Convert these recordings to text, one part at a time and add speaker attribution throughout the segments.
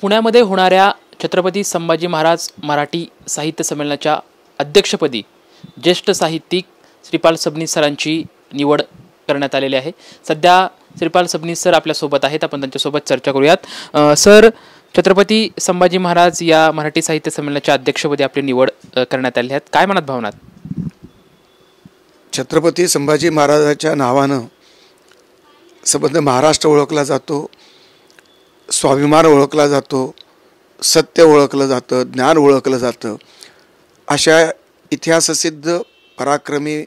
Speaker 1: पुण्यामध्ये होणाऱ्या छत्रपती संभाजी महाराज मराठी साहित्य संमेलनाच्या अध्यक्षपदी ज्येष्ठ साहित्यिक श्रीपाल सबनीस सरांची निवड करण्यात आलेली आहे। सध्या श्रीपाल सबनीस सर आपल्यासोबत आहेत, आपण त्यांच्यासोबत चर्चा करूयात। सर, छत्रपती संभाजी महाराज या मराठी साहित्य संमेलनाच्या अध्यक्षपदी आपली निवड करण्यात आली आहे, काय मनात भावना?
Speaker 2: छत्रपती संभाजी महाराजांच्या नावानं संबंध महाराष्ट्र ओळखला जातो, स्वाभिमान ओळखला जातो, सत्य ओळखलं जातं, ज्ञान ओळखलं जातं। अशा इतिहाससिद्ध पराक्रमी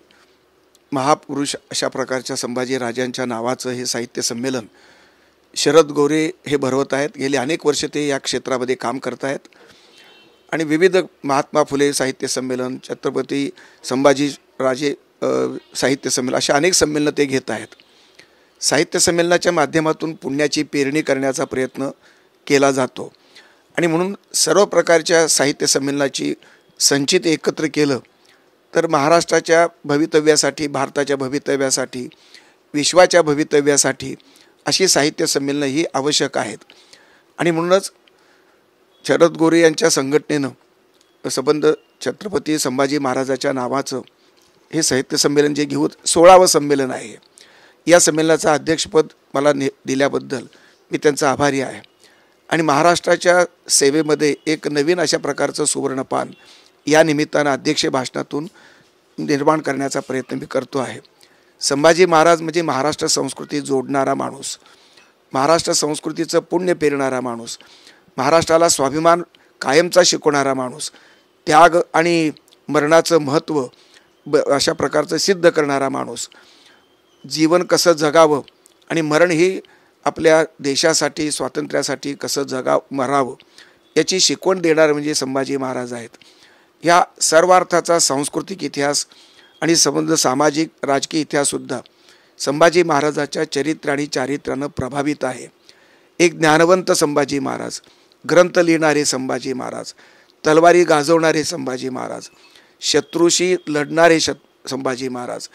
Speaker 2: महापुरुष अशा प्रकारच्या संभाजी राजांच्या नावाचं हे साहित्य संमेलन शरद गोरे हे भरवत आहेत। गेली अनेक वर्ष ते या क्षेत्रामध्ये काम करत आहेत आणि विविध महात्मा फुले साहित्य संमेलन, छत्रपती संभाजी राजे साहित्य संमेलन अशा अनेक संमेलनं ते घेत आहेत। साहित्य संमेलनाच्या माध्यमातून पुण्याची पेरणी करण्याचा प्रयत्न केला जातो आणि म्हणून सर्व प्रकारच्या साहित्य संमेलनाची संचित एकत्र केलं तर महाराष्ट्राच्या भवितव्यासाठी, भारताच्या भवितव्यासाठी, विश्वाच्या भवितव्यासाठी अशी साहित्य संमेलनं ही आवश्यक आहेत। आणि म्हणूनच शरद गोरे यांच्या संघटनेनं संबंध छत्रपती संभाजी महाराजाच्या नावाचं हे साहित्य संमेलन जे घेऊन 16वं संमेलन आहे। या संमेलनाचं अध्यक्षपद मला दिल्याबद्दल मी त्यांचा आभारी आहे आणि महाराष्ट्राच्या सेवेमध्ये एक नवीन अशा प्रकारचं सुवर्णपान या निमित्तानं अध्यक्ष भाषणातून निर्माण करण्याचा प्रयत्न मी करतो आहे। संभाजी महाराज म्हणजे महाराष्ट्र संस्कृती जोडणारा माणूस, महाराष्ट्र संस्कृतीचं पुण्य पेरणारा माणूस, महाराष्ट्राला स्वाभिमान कायमचा शिकवणारा माणूस, त्याग आणि मरणाचं महत्त्व अशा प्रकारचं सिद्ध करणारा माणूस, जीवन कसं जगावं आणि मरण ही आपल्या देशासाठी, स्वातंत्र्यासाठी कसं मरावं याची शिकवण देणारे म्हणजे संभाजी महाराज आहेत। या सर्व अर्थाचा सांस्कृतिक इतिहास आणि संबंध सामाजिक राजकीय इतिहाससुद्धा संभाजी महाराजाच्या चरित्र आणि चारित्र्यानं प्रभावित आहे। एक ज्ञानवंत संभाजी महाराज, ग्रंथ लिहिणारे संभाजी महाराज, तलवारी गाजवणारे संभाजी महाराज, शत्रूशी लढणारे संभाजी महाराज,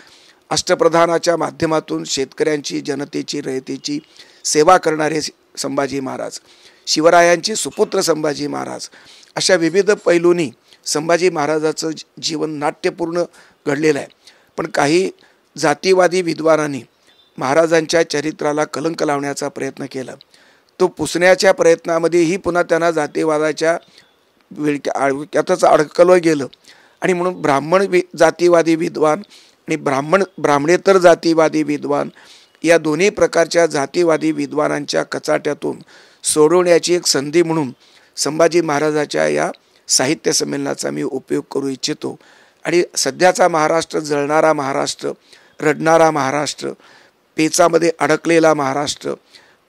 Speaker 2: अष्टप्रधानाच्या माध्यमातून शेतकऱ्यांची, जनतेची, रयतेची सेवा करणारे संभाजी महाराज, शिवरायांची सुपुत्र संभाजी महाराज, अशा विविध पैलूंनी संभाजी महाराजाचं जीवन नाट्यपूर्ण घडलेलं आहे। पण काही जातीवादी विद्वानांनी महाराजांच्या चरित्राला कलंक लावण्याचा प्रयत्न केला, तो पुसण्याच्या प्रयत्नामध्येही पुन्हा त्यांना जातीवादाच्या विळख्यातच अडकलं गेलं आणि म्हणून ब्राह्मण जातीवादी विद्वान आणि ब्राह्मणेतर जातीवादी विद्वान या दोन्ही प्रकारच्या जातीवादी विद्वानांच्या कचाट्यातून सोडवण्याची एक संधी म्हणून संभाजी महाराजाच्या या साहित्य संमेलनाचा मी उपयोग करू इच्छितो। आणि सध्याचा महाराष्ट्र, जळणारा महाराष्ट्र, रडणारा महाराष्ट्र, पेचामध्ये अडकलेला महाराष्ट्र,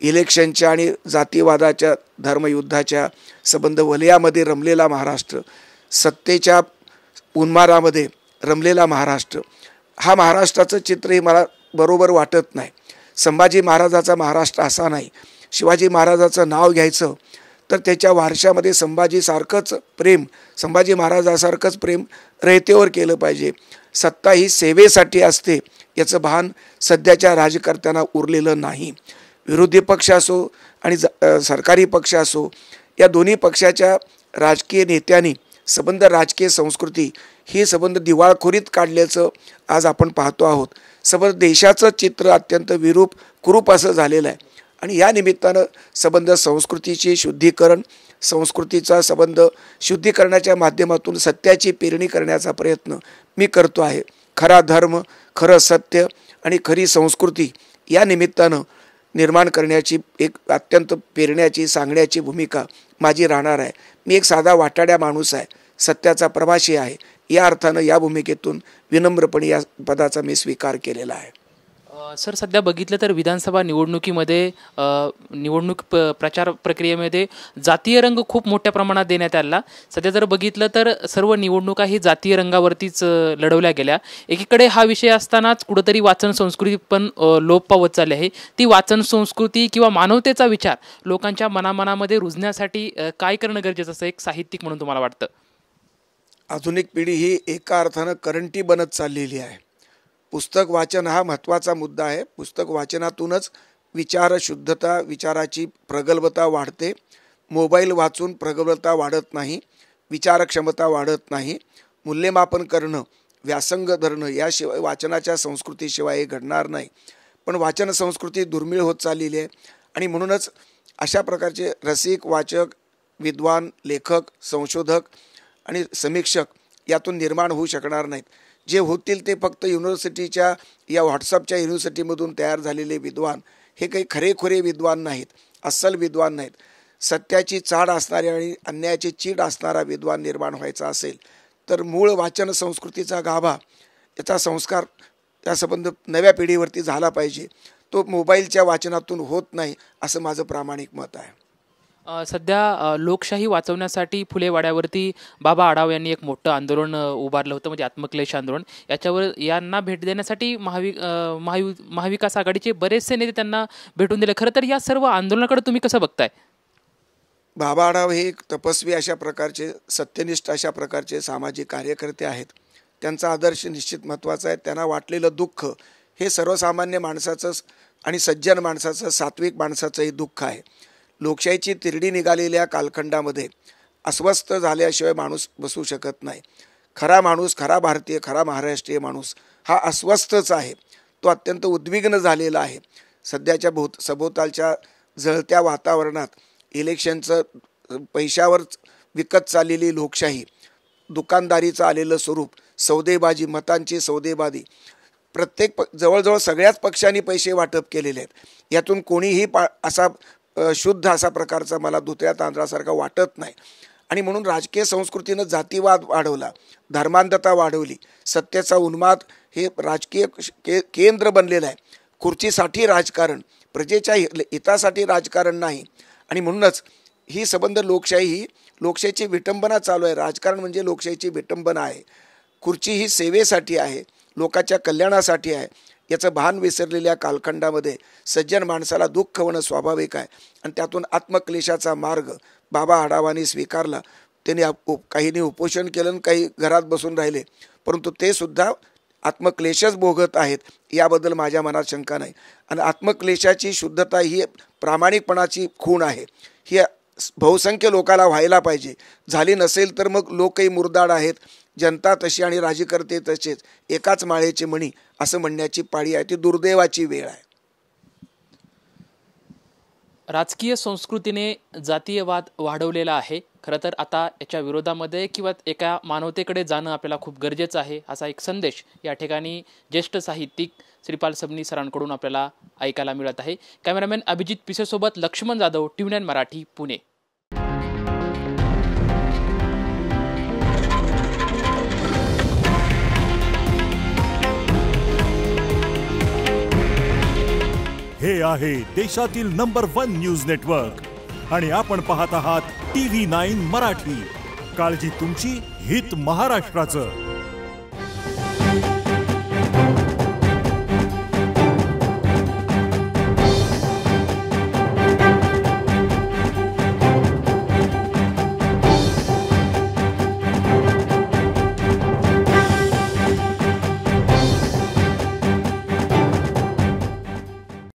Speaker 2: इलेक्शनच्या आणि जातीवादाच्या धर्मयुद्धाच्या संबंध वलयामध्ये रमलेला महाराष्ट्र, सत्तेच्या उन्मारामध्ये रमलेला महाराष्ट्र, हा महाराष्ट्राचं चित्रही मला बरोबर वाटत नाही। संभाजी महाराजाचा महाराष्ट्र असा नाही। शिवाजी महाराजाचं नाव घ्यायचं तर त्याच्या वारशामध्ये संभाजीसारखंच प्रेम, संभाजी महाराजासारखंच प्रेम रयतेवर केलं पाहिजे। सत्ता ही सेवेसाठी असते याचं भान सध्याच्या राजकर्त्यांना उरलेलं नाही। विरोधी पक्ष असो आणि सरकारी पक्ष असो, या दोन्ही पक्षाच्या राजकीय नेत्यांनी संबंध राजकीय संस्कृती ही संबंध दिवाळखोरीत काढल्याचं आज आपण पाहतो आहोत। संबंध देशाचं चित्र अत्यंत कुरूप असं झालेलं आहे आणि या निमित्तानं संबंध संस्कृतीची शुद्धीकरण, संस्कृतीचा संबंध शुद्धीकरणाच्या माध्यमातून सत्याची पेरणी करण्याचा प्रयत्न मी करतो आहे। खरा धर्म, खरं सत्य आणि खरी संस्कृती या निमित्तानं निर्माण करण्याची एक अत्यंत पेरण्याची, सांगण्याची भूमिका माझी राहणार आहे। मी एक साधा वाटाड्या माणूस आहे, सत्याचा प्रवासी आहे। या अर्थानं या भूमिकेतून विनम्रपणे या पदाचा मी स्वीकार केलेला आहे।
Speaker 1: सर, सध्या बघितलं तर विधानसभा निवडणुकीमध्ये निवडणूक प्रचार प्रक्रियेमध्ये जातीय रंग खूप मोठ्या प्रमाणात देण्यात आला। सध्या जर बघितलं तर सर्व निवडणुका ही जातीय रंगावरतीच लढवल्या गेल्या। एकीकडे हा विषय असतानाच कुठंतरी वाचन संस्कृती पण लोप पावत चालली आहे। ती वाचन संस्कृती किंवा मानवतेचा विचार लोकांच्या मनामध्ये रुजण्यासाठी काय करणं गरजेचं असं एक साहित्यिक म्हणून तुम्हाला वाटतं?
Speaker 2: आधुनिक पिढी ही एका अर्थानं करंटी बनत चाललेली आहे। पुस्तक वाचन हा महत्त्वाचा मुद्दा आहे। पुस्तक वाचनातूनच विचार शुद्धता, विचाराची प्रगल्भता वाढते, मोबाईल वाचून प्रगल्भता वाढत नाही, विचारक्षमता वाढत नाही. मूल्यमापन करणं, व्यासंग धरणं याशिवाय वाचनाच्या संस्कृतीशिवाय हे घडणार नाही. पण वाचन संस्कृती दुर्मिळ होत चाललेली आहे आणि म्हणूनच अशा प्रकारचे रसिक, वाचक, विद्वान, लेखक, संशोधक आणि समीक्षक यातून निर्माण होऊ शकणार नाहीत. जे होतील ते फक्त युनिव्हर्सिटीच्या या व्हॉट्सअपच्या युनिव्हर्सिटीमधून तयार झालेले विद्वान. हे काही खरेखुरे विद्वान नाहीत, अस्सल विद्वान नाहीत. सत्याची चाड असणारे आणि अन्यायाची चीड असणारा विद्वान निर्माण व्हायचा असेल तर मूळ वाचन संस्कृतीचा गाभा, याचा संस्कार या संबंध नव्या पिढीवरती झाला पाहिजे. तो मोबाईलच्या वाचनातून होत नाही असं माझं प्रामाणिक मत आहे.
Speaker 1: सध्या लोकशाही वाचवण्यासाठी फुले वाड्यावरती बाबा आढाव यांनी एक मोठं आंदोलन उभारलं होतं, म्हणजे आत्मक्लेश आंदोलन. याच्यावर यांना भेट देण्यासाठी महाविकास आघाडीचे बरेचसे नेते त्यांना भेटून दिले. खरं तर या सर्व आंदोलनाकडे तुम्ही कसं बघताय?
Speaker 2: बाबा आढाव हे एक तपस्वी अशा प्रकारचे, सत्यनिष्ठ अशा प्रकारचे सामाजिक कार्यकर्ते आहेत. त्यांचा आदर्श निश्चित महत्त्वाचा आहे. त्यांना वाटलेलं दुःख हे सर्वसामान्य माणसाचं आणि सज्जन माणसाचं, सात्विक माणसाचंही दुःख आहे. लोकशाहीची तिरडी निघालेल्या कालखंडामध्ये अस्वस्थ झाल्याशिवाय माणूस बसू शकत नाही. खरा माणूस, खरा भारतीय, खरा महाराष्ट्रीय माणूस हा अस्वस्थच आहे. तो अत्यंत उद्विग्न झालेला आहे. सध्याच्या सभोवतालच्या जळत्या वातावरणात इलेक्शनचं पैशावर विकत चाललेली लोकशाही, दुकानदारीचं आलेलं स्वरूप, सौदेबाजी, मतांची सौदेबाजी, प्रत्येक जवळजवळ सगळ्याच पक्षांनी पैसे वाटप केलेले आहेत. यातून कोणीही असा शुद्ध असा प्रकारचा मला धुत्या तांदळासारखा वाटत नाही. आणि म्हणून राजकीय संस्कृतीनं जातीवाद वाढवला, धर्मांधता वाढवली, सत्तेचा उन्माद हे राजकीय केंद्र बनलेलं आहे. खुर्चीसाठी राजकारण, प्रजेच्या हितासाठी राजकारण नाही. आणि म्हणूनच ही संबंध लोकशाहीची विटंबना चालू आहे. राजकारण म्हणजे लोकशाहीची विटंबना आहे. खुर्ची ही सेवेसाठी आहे, लोकांच्या कल्याणासाठी आहे. याचं भान विसरलेल्या कालखंडामध्ये सज्जन माणसाला दुःख होणं स्वाभाविक आहे. आणि त्यातून आत्मक्लेशाचा मार्ग बाबा आढावांनी स्वीकारला. त्यांनी काहींनी उपोषण केलं, काही घरात बसून राहिले, परंतु ते सुद्धा आत्मक्लेशच भोगत आहेत याबद्दल माझ्या मनात शंका नाही. आणि आत्मक्लेशाची शुद्धता ही प्रामाणिकपणाची खूण आहे. ही बहुसंख्य लोकाला व्हायला पाहिजे. झाली नसेल तर मग लोकही मुरदाड आहेत, जनता तशी आणि राजकर्ते तसेच, एकाच माळेचे मणी असं म्हणण्याची पाळी आहे. ती दुर्दैवाची वेळ आहे.
Speaker 1: राजकीय संस्कृतीने जातीयवाद वाढवलेला आहे. खरं तर आता याच्या विरोधामध्ये किंवा एका मानवतेकडे जाणं आपल्याला खूप गरजेचं आहे, असा एक संदेश या ठिकाणी ज्येष्ठ साहित्यिक श्रीपाल सबनी सरांकडून आपल्याला ऐकायला मिळत आहे. कॅमेरामॅन अभिजित पिसेसोबत लक्ष्मण जाधव, TV9 मराठी, पुणे.
Speaker 3: हे आहे देशातील नंबर 1 न्यूज नेटवर्क आणि आपण पाहत आहात TV9 मराठी. काळजी तुमची, हित महाराष्ट्राचं.